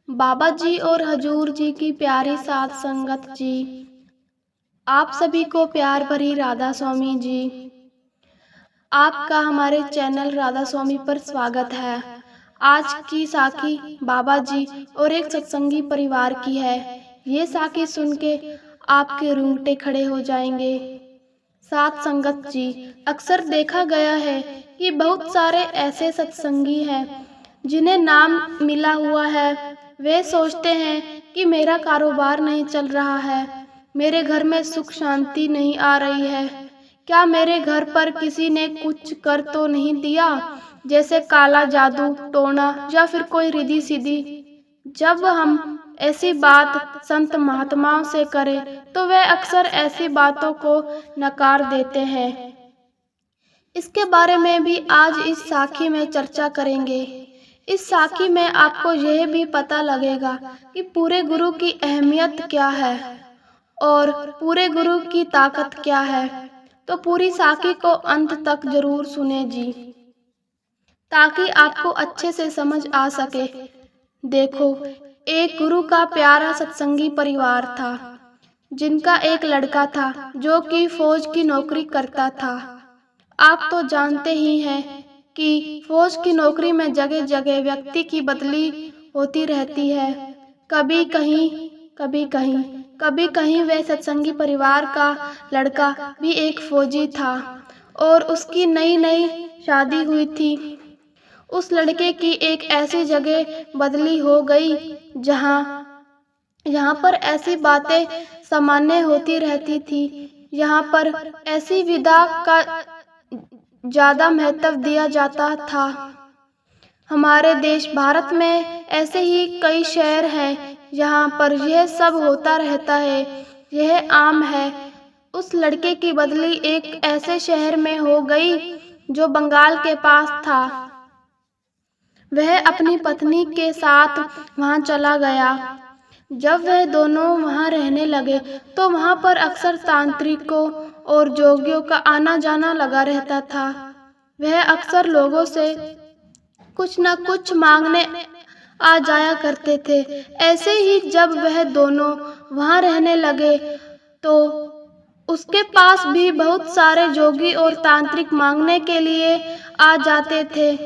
बाबा जी और हजूर जी की प्यारी साध संगत जी, आप सभी को प्यार भरी राधा स्वामी जी। आपका हमारे चैनल राधा स्वामी पर स्वागत है। आज की साखी बाबा जी और एक सत्संगी परिवार की है। ये साखी सुन के आपके रूंगटे खड़े हो जाएंगे। साध संगत जी, अक्सर देखा गया है कि बहुत सारे ऐसे सत्संगी हैं जिन्हें नाम मिला हुआ है। वे सोचते हैं कि मेरा कारोबार नहीं चल रहा है, मेरे घर में सुख शांति नहीं आ रही है, क्या मेरे घर पर किसी ने कुछ कर तो नहीं दिया, जैसे काला जादू टोना या फिर कोई रिद्धि सीधी। जब हम ऐसी बात संत महात्माओं से करें तो वे अक्सर ऐसी बातों को नकार देते हैं। इसके बारे में भी आज इस साखी में चर्चा करेंगे। इस साखी में आपको यह भी पता लगेगा कि पूरे गुरु की अहमियत क्या है और पूरे गुरु की ताकत क्या है। तो पूरी साखी को अंत तक जरूर सुने जी, ताकि आपको अच्छे से समझ आ सके। देखो, एक गुरु का प्यारा सत्संगी परिवार था, जिनका एक लड़का था जो कि फौज की नौकरी करता था। आप तो जानते ही हैं कि फौज की नौकरी में जगह जगह व्यक्ति की बदली होती रहती है, कभी कहीं कभी कहीं कभी कहीं। वह सत्संगी परिवार का लड़का भी एक फौजी था और उसकी नई नई शादी हुई थी। उस लड़के की एक ऐसी जगह बदली हो गई जहाँ पर ऐसी बातें सामान्य होती रहती थी। यहाँ पर ऐसी विदा का ज्यादा महत्व दिया जाता था। हमारे देश भारत में ऐसे ही कई शहर हैं जहाँ पर यह सब होता रहता है, यह आम है। उस लड़के की बदली एक ऐसे शहर में हो गई जो बंगाल के पास था। वह अपनी पत्नी के साथ वहां चला गया। जब वह दोनों वहां रहने लगे तो वहां पर अक्सर तांत्रिकों और जोगियों का आना जाना लगा रहता था। वह अक्सर लोगों से कुछ न कुछ मांगने आ जाया करते थे। ऐसे ही जब वह दोनों वहां रहने लगे तो उसके पास भी बहुत सारे जोगी और तांत्रिक मांगने के लिए आ जाते थे।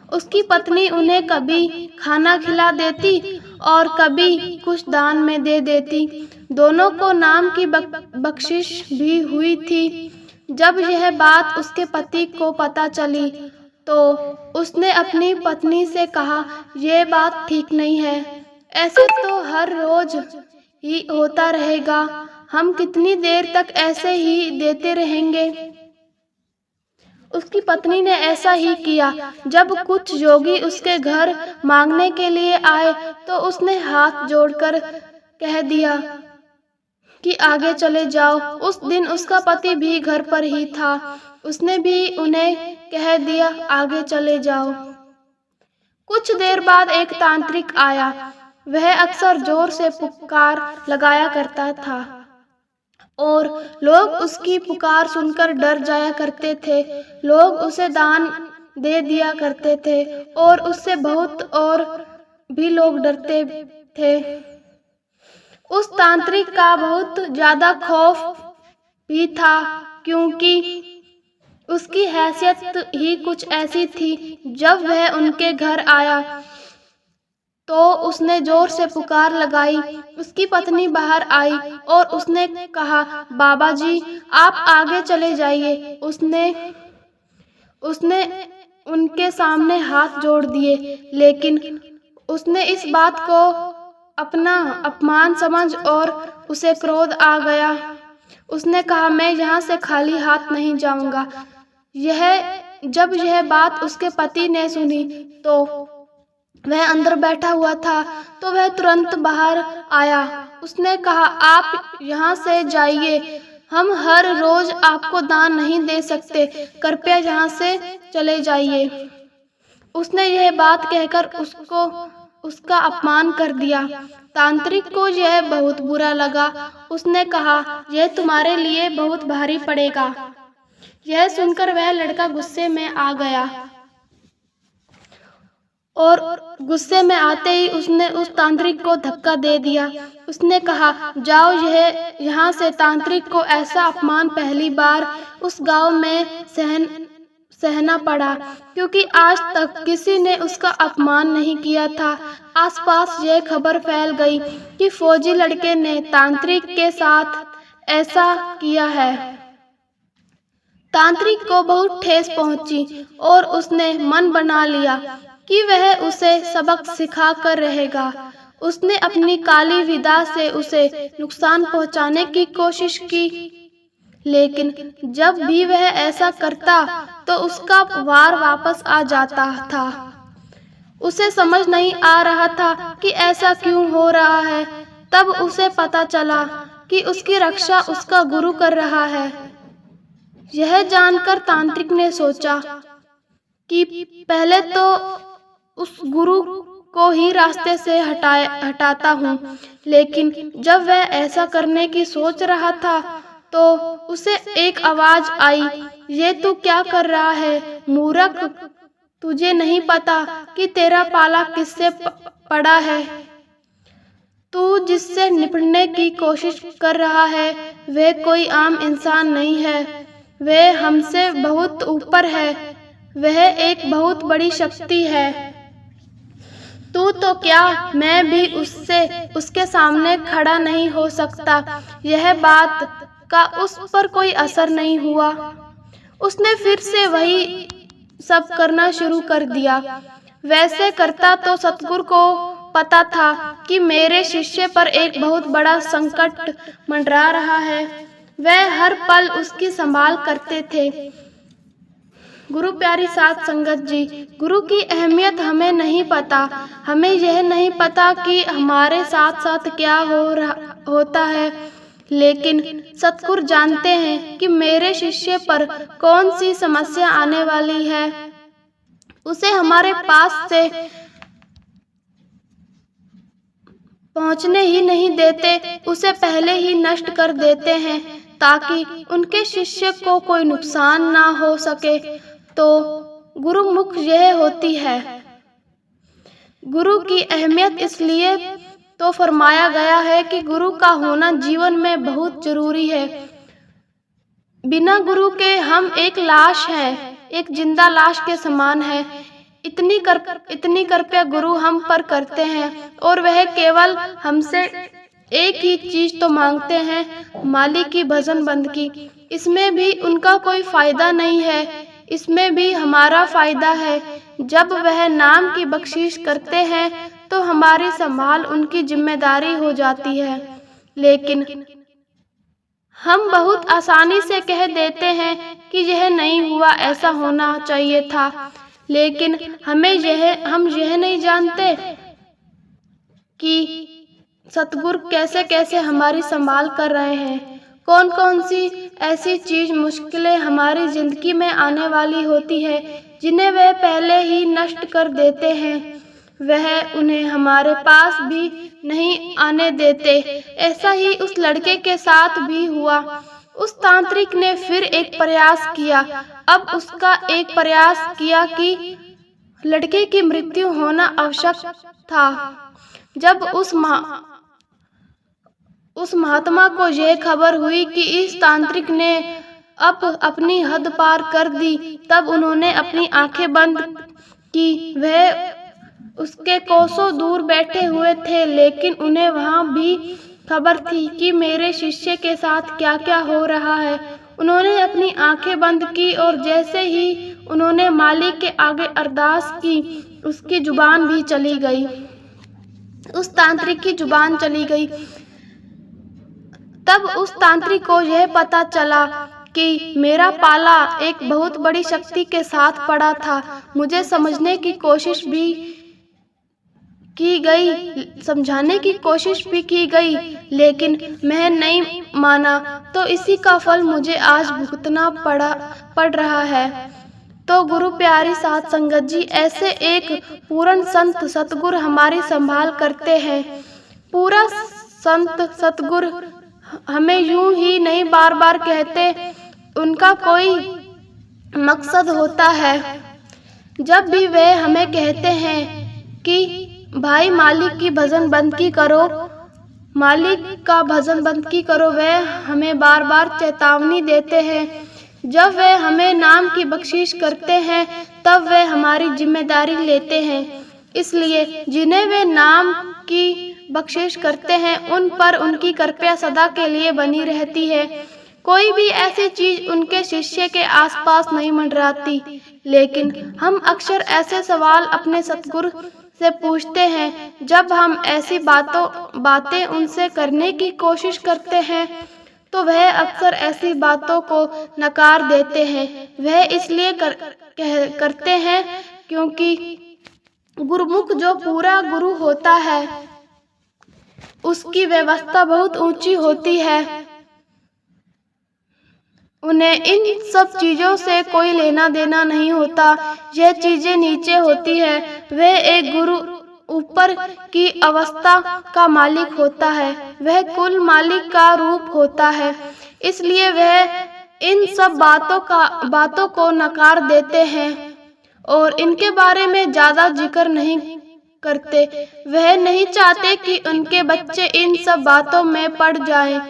उसकी पत्नी उन्हें कभी खाना खिला देती और कभी कुछ दान में दे देती। दोनों को नाम की बख्शिश भी हुई थी। जब यह बात उसके पति को पता चली तो उसने अपनी पत्नी से कहा, यह बात ठीक नहीं है, ऐसे तो हर रोज ही होता रहेगा, हम कितनी देर तक ऐसे ही देते रहेंगे। उसकी पत्नी ने ऐसा ही किया। जब कुछ जोगी उसके घर मांगने के लिए आए तो उसने हाथ जोड़कर कह दिया कि आगे चले जाओ। उस दिन उसका पति भी घर पर ही था, उसने भी उन्हें कह दिया आगे चले जाओ। कुछ देर बाद एक तांत्रिक आया। वह अक्सर जोर से पुकार लगाया करता था और लोग उसकी पुकार सुनकर डर जाया करते थे। लोग उसे दान दे दिया करते थे और उससे बहुत और भी लोग डरते थे। उस तांत्रिक का बहुत ज्यादा खौफ भी था, क्योंकि उसकी हैसियत ही कुछ ऐसी थी। जब वह उनके घर आया तो उसने जोर से पुकार लगाई। उसकी पत्नी बाहर आई और उसने कहा, बाबा जी आप आगे चले जाइए। उसने उनके सामने हाथ जोड़ दिए, लेकिन उसने इस बात को अपना अपमान समझ और उसे क्रोध आ गया। उसने कहा, मैं यहाँ से खाली हाथ नहीं जाऊंगा। जब यह बात उसके पति ने सुनी तो वह अंदर बैठा हुआ था तो वह तुरंत बाहर आया। उसने कहा, आप यहाँ से जाइए, हम हर रोज आपको दान नहीं दे सकते, कृपया यहाँ से चले जाइए। उसने यह बात कहकर उसका अपमान कर दिया। तांत्रिक को यह बहुत बुरा लगा। उसने कहा, यह तुम्हारे लिए बहुत भारी पड़ेगा। यह सुनकर वह लड़का गुस्से में आ गया और गुस्से में आते ही उसने उस तांत्रिक को धक्का दे दिया। उसने कहा, जाओ यहाँ से। तांत्रिक को ऐसा अपमान पहली बार उस गांव में सहना पड़ा, क्योंकि आज तक किसी ने उसका अपमान नहीं किया था। आसपास यह खबर फैल गई कि फौजी लड़के ने तांत्रिक के साथ ऐसा किया है। तांत्रिक को बहुत ठेस पहुंची और उसने मन बना लिया कि वह उसे सबक सिखा कर रहेगा। उसने अपनी काली विदा से उसे नुकसान पहुंचाने की कोशिश की, लेकिन जब भी वह ऐसा करता तो उसका वार वापस आ जाता था। उसे समझ नहीं आ रहा था कि ऐसा क्यों हो रहा है। तब उसे पता चला कि उसकी रक्षा उसका गुरु कर रहा है। यह जानकर तांत्रिक ने सोचा कि पहले तो उस गुरु को ही रास्ते से हटाता हूँ, लेकिन जब वह ऐसा करने की सोच रहा था तो उसे एक आवाज आई, ये तू क्या कर रहा है मूर्ख? तुझे नहीं पता कि तेरा पाला किससे पड़ा है? तू जिससे निपटने की कोशिश कर रहा है वह कोई आम इंसान नहीं है, वह हमसे बहुत ऊपर है, वह एक बहुत बड़ी शक्ति है। तू तो क्या, मैं भी उसके सामने खड़ा नहीं हो सकता। यह बात का उस पर कोई असर नहीं हुआ। उसने फिर से वही सब करना शुरू कर दिया। वैसे करता तो सतगुरु को पता था कि मेरे शिष्य पर एक बहुत बड़ा संकट मंडरा रहा है। वह हर पल उसकी संभाल करते थे। गुरु प्यारी साध संगत जी, गुरु की अहमियत हमें नहीं पता। हमें यह नहीं पता कि हमारे साथ साथ क्या होता है, लेकिन सतगुरु जानते हैं कि मेरे शिष्य पर कौन सी समस्या आने वाली है। उसे हमारे पास से पहुंचने ही नहीं देते, उसे पहले ही नष्ट कर देते हैं ताकि उनके शिष्य को कोई नुकसान ना हो सके। तो गुरुमुख यह होती है। गुरु की अहमियत इसलिए तो फरमाया गया है कि गुरु का होना जीवन में बहुत जरूरी है। बिना गुरु के हम एक लाश हैं, एक जिंदा लाश के समान है। इतनी कृपया गुरु हम पर करते हैं और वह केवल हमसे एक ही चीज तो मांगते हैं, माली की भजन बंद की। इसमें भी उनका कोई फायदा नहीं है, इसमें भी हमारा फायदा है। जब वह नाम की बख्शीश करते हैं तो हमारी संभाल उनकी जिम्मेदारी हो जाती है, लेकिन हम बहुत आसानी से कह देते हैं कि यह नहीं हुआ, ऐसा होना चाहिए था। लेकिन हम यह नहीं जानते कि सतगुरु कैसे कैसे हमारी संभाल कर रहे हैं। कौन कौन सी ऐसी चीज मुश्किलें हमारी जिंदगी में आने वाली होती है जिन्हें वह पहले ही नष्ट कर देते हैं, वह उन्हें हमारे पास भी नहीं आने देते। ऐसा ही उस लड़के के साथ भी हुआ। उस तांत्रिक ने फिर एक प्रयास किया। अब उसका एक प्रयास किया कि लड़के की मृत्यु होना आवश्यक था। जब उस महात्मा को यह खबर हुई कि इस तांत्रिक ने अब अपनी हद पार कर दी, तब उन्होंने अपनी आंखें बंद की। वह उसके कोसों दूर बैठे हुए थे, लेकिन उन्हें वहां भी खबर थी कि मेरे शिष्य के साथ क्या क्या हो रहा है। उन्होंने अपनी आंखें बंद की और जैसे ही उन्होंने मालिक के आगे अरदास की, उसकी जुबान भी चली गई। उस तांत्रिक की जुबान चली गई। तब उस तांत्रिक को यह पता चला कि मेरा पाला एक बहुत बड़ी शक्ति के साथ पड़ा था। मुझे समझने की कोशिश भी की गई, समझाने की कोशिश भी की गई, लेकिन मैं नहीं माना, तो इसी का फल मुझे आज भुगतना पड़ रहा है। तो गुरु प्यारी साध संगत जी, ऐसे एक पूर्ण संत सतगुरु हमारी संभाल करते हैं। पूरा संत सतगुरु हमें यूं ही नहीं बार बार कहते, उनका कोई मकसद होता है। जब भी वे हमें कहते हैं कि भाई मालिक की भजन बंदगी करो, मालिक का भजन बंदगी करो। वह हमें बार बार चेतावनी देते हैं। जब वे हमें नाम की बख्शिश करते हैं तब वे हमारी जिम्मेदारी लेते हैं। इसलिए जिन्हें वे नाम की बख्शिश करते हैं उन पर उनकी कृपा सदा के लिए बनी रहती है। कोई भी ऐसी चीज उनके शिष्य के आसपास नहीं मंडराती। लेकिन हम अक्सर ऐसे सवाल अपने सतगुरु से पूछते हैं। जब हम ऐसी बातें उनसे करने की कोशिश करते हैं तो वह अक्सर ऐसी बातों को नकार देते हैं। वह इसलिए करते हैं क्योंकि गुरुमुख जो पूरा गुरु होता है उसकी व्यवस्था बहुत ऊंची होती है। उन्हें इन सब चीजों से कोई लेना देना नहीं होता। यह चीजें नीचे होती है। वह एक गुरु ऊपर की अवस्था का मालिक होता है। वह कुल मालिक का रूप होता है। इसलिए वह इन सब बातों को नकार देते हैं और इनके बारे में ज्यादा जिक्र नहीं करते। वह नहीं चाहते कि उनके बच्चे इन सब बातों में पड़ जाएं।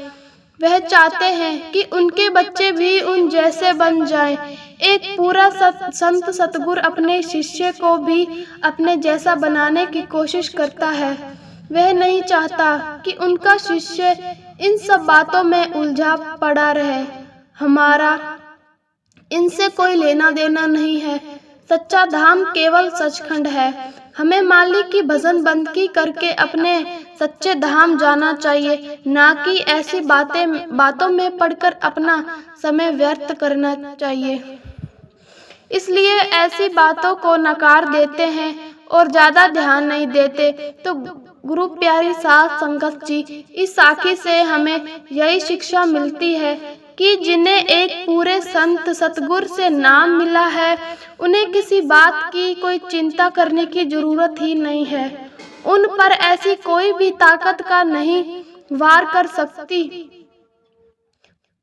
वह चाहते हैं कि उनके बच्चे भी उन जैसे बन जाएं। एक पूरा संत सतगुरु अपने शिष्य को भी अपने जैसा बनाने की कोशिश करता है। वह नहीं चाहता कि उनका शिष्य इन सब बातों में उलझा पड़ा रहे। हमारा इनसे कोई लेना देना नहीं है। सच्चा धाम केवल सचखंड है। हमें मालिक की भजन बंदगी करके अपने सच्चे धाम जाना चाहिए, ना कि ऐसी बातों में पड़कर अपना समय व्यर्थ करना चाहिए। इसलिए ऐसी बातों को नकार देते हैं और ज्यादा ध्यान नहीं देते। तो गुरु प्यारी साध संगत जी, इस साखी से हमें यही शिक्षा मिलती है कि जिन्हें एक पूरे संत सतगुरु से नाम मिला है उन्हें किसी बात की कोई चिंता करने की जरूरत ही नहीं है। उन पर ऐसी कोई भी ताकत का नहीं वार कर सकती,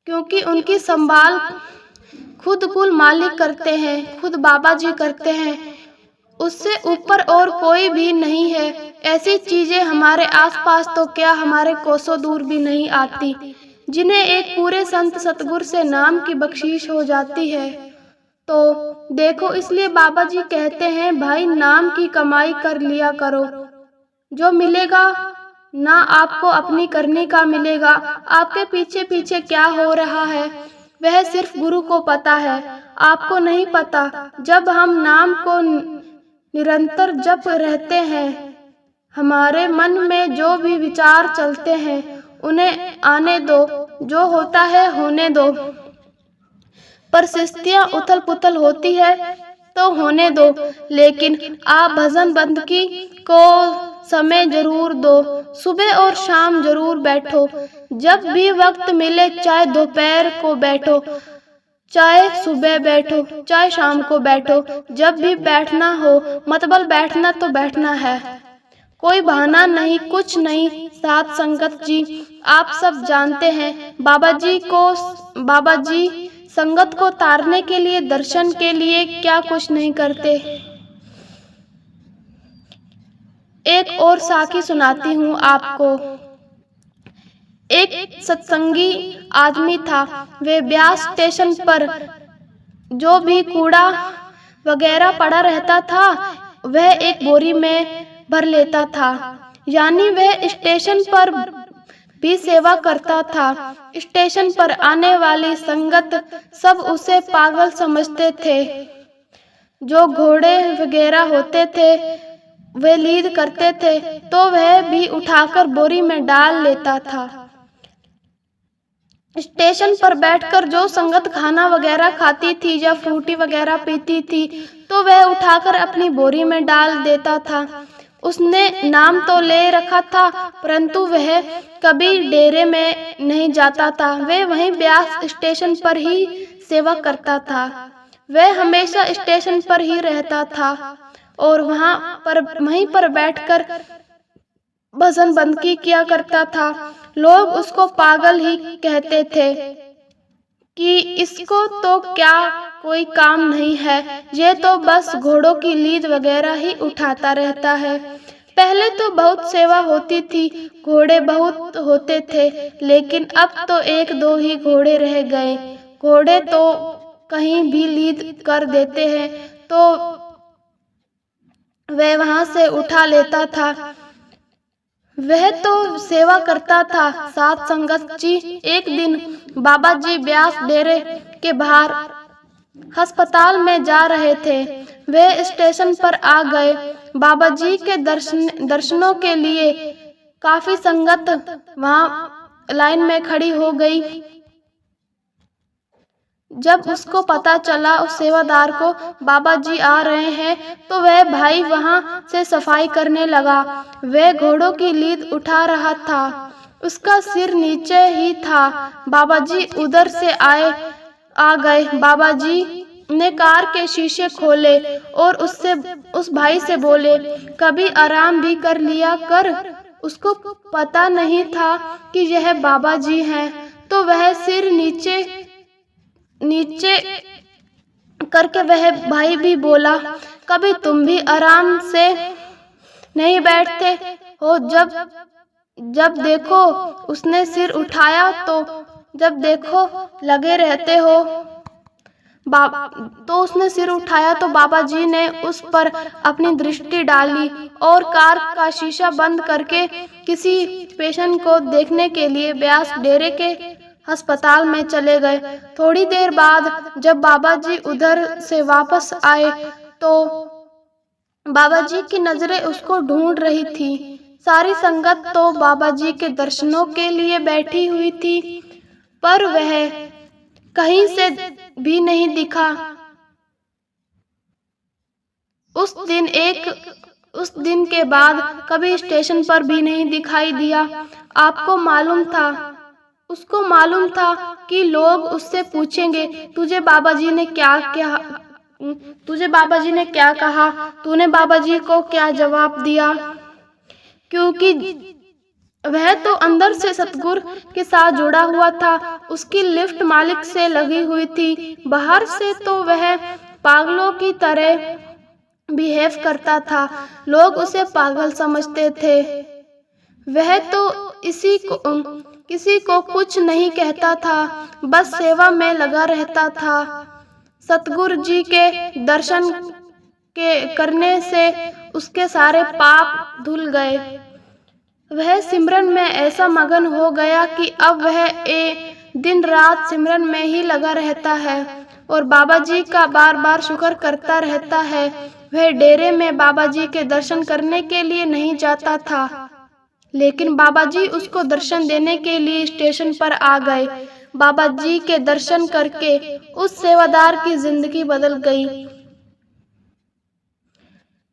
क्योंकि उनकी संभाल खुद कुल मालिक करते हैं, खुद बाबा जी करते हैं। उससे ऊपर और कोई भी नहीं है। ऐसी चीजें हमारे आसपास तो क्या हमारे कोसों दूर भी नहीं आती। जिन्हें एक पूरे संत सतगुरु से नाम की बख्शीश हो जाती है तो देखो, इसलिए बाबा जी कहते हैं भाई नाम की कमाई कर लिया करो। जो मिलेगा ना आपको अपनी करने का मिलेगा। आपके पीछे पीछे क्या हो रहा है वह सिर्फ गुरु को पता है, आपको नहीं पता। जब हम नाम को निरंतर जप रहते हैं, हमारे मन में जो भी विचार चलते हैं उन्हें आने दो, जो होता है होने दो। परिस्थितियां उथल पुथल होती है तो होने दो, लेकिन आप भजन बंदगी को समय जरूर दो। सुबह और शाम जरूर बैठो। जब भी वक्त मिले, चाहे दोपहर को बैठो, चाहे सुबह बैठो, चाहे शाम को बैठो। जब भी बैठना हो, मतलब बैठना तो बैठना है, कोई बहाना नहीं, कुछ नहीं। साथ संगत जी, आप सब जानते हैं बाबा जी संगत को तारने के लिए, दर्शन के लिए क्या कुछ नहीं करते। एक और साखी सुनाती हूँ आपको। एक सत्संगी आदमी था। वे ब्यास स्टेशन पर जो भी कूड़ा वगैरह पड़ा रहता था वह एक बोरी में भर लेता था। यानी वह स्टेशन पर भी सेवा करता था। स्टेशन पर आने वाली संगत सब उसे पागल समझते थे। जो घोड़े वगैरह होते थे वे लीद करते थे तो वह भी उठाकर बोरी में डाल लेता था। स्टेशन पर बैठकर जो संगत खाना वगैरह खाती थी या फ्रूटी वगैरह पीती थी तो वह उठाकर अपनी बोरी में डाल देता था। उसने नाम तो ले रखा था, परंतु वह कभी डेरे में नहीं जाता था। वह वहीं ब्यास स्टेशन पर ही सेवा करता था। वह हमेशा स्टेशन पर ही रहता था और वहीं पर बैठकर भजन बंदगी किया करता था। लोग उसको पागल ही कहते थे कि इसको तो क्या कोई काम नहीं है, ये तो बस घोड़ों की लीद वगैरह ही उठाता रहता है। पहले तो बहुत सेवा होती थी, घोड़े बहुत होते थे, लेकिन अब तो एक दो ही घोड़े रह गए। घोड़े तो कहीं भी लीद कर देते हैं तो वह वहां से उठा लेता था। वह तो सेवा करता था। साध संगत जी, एक दिन बाबा जी ब्यास डेरे के बाहर अस्पताल में जा रहे थे। वे स्टेशन पर आ गए। बाबा जी के दर्शनों के लिए काफी संगत वहां लाइन में खड़ी हो गई। जब उसको पता चला, उस सेवादार को, बाबा जी आ रहे हैं, तो वह भाई वहां से सफाई करने लगा। वह घोड़ों की लीद उठा रहा था, उसका सिर नीचे ही था। बाबा जी उधर से आ गए। बाबा जी ने कार के शीशे खोले और उस भाई से बोले, कभी आराम भी कर लिया कर। उसको पता नहीं था कि यह बाबा जी हैं, तो वह सिर नीचे करके वह भाई भी बोला, कभी तुम भी आराम से नहीं बैठते हो? जब देखो उसने सिर उठाया तो जब देखो लगे रहते हो। उसने सिर उठाया तो बाबा जी ने उस पर अपनी दृष्टि डाली और कार का शीशा बंद करके किसी पेशेंट को देखने के लिए ब्यास डेरे के अस्पताल में चले गए। थोड़ी देर बाद जब बाबा जी उधर से वापस आए तो बाबा जी की नजरें उसको ढूंढ रही थी। सारी संगत तो बाबा जी के दर्शनों के लिए बैठी हुई थी, पर वह कहीं से भी नहीं दिखा। उस दिन के बाद कभी स्टेशन पर भी नहीं दिखाई दिया। उसको मालूम था कि लोग उससे पूछेंगे, तुझे बाबा जी ने क्या कहा, तूने बाबा जी को क्या जवाब दिया? क्योंकि वह तो अंदर से सतगुरु के साथ जुड़ा हुआ था। उसकी लिफ्ट मालिक से लगी हुई थी। बाहर से तो वह पागलों की तरह बिहेव करता था। लोग उसे पागल समझते थे। वह तो किसी को कुछ नहीं कहता था, बस सेवा में लगा रहता था। सतगुरु जी के दर्शन करने से उसके सारे पाप धुल गए। वह सिमरन में ऐसा मगन हो गया कि अब वह दिन रात सिमरन में ही लगा रहता है और बाबा जी का बार बार शुक्र करता रहता है। वह डेरे में बाबा जी के दर्शन करने के लिए नहीं जाता था, लेकिन बाबा जी उसको दर्शन देने के लिए स्टेशन पर आ गए। बाबा जी के दर्शन करके उस सेवादार की जिंदगी बदल गई।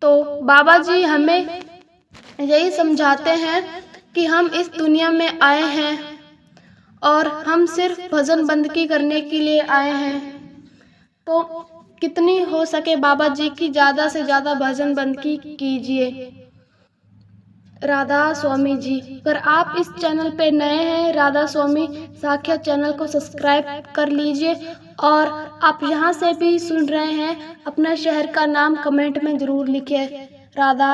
तो बाबा जी हमें यही समझाते हैं कि हम इस दुनिया में आए हैं और हम सिर्फ भजन बंदगी करने के लिए आए हैं। तो कितनी हो सके बाबा जी की ज़्यादा से ज़्यादा भजन बंदगी कीजिए। राधा स्वामी जी, अगर आप इस चैनल पे नए हैं, राधा स्वामी साक्षात चैनल को सब्सक्राइब कर लीजिए। और आप यहाँ से भी सुन रहे हैं, अपना शहर का नाम कमेंट में ज़रूर लिखिए। राधा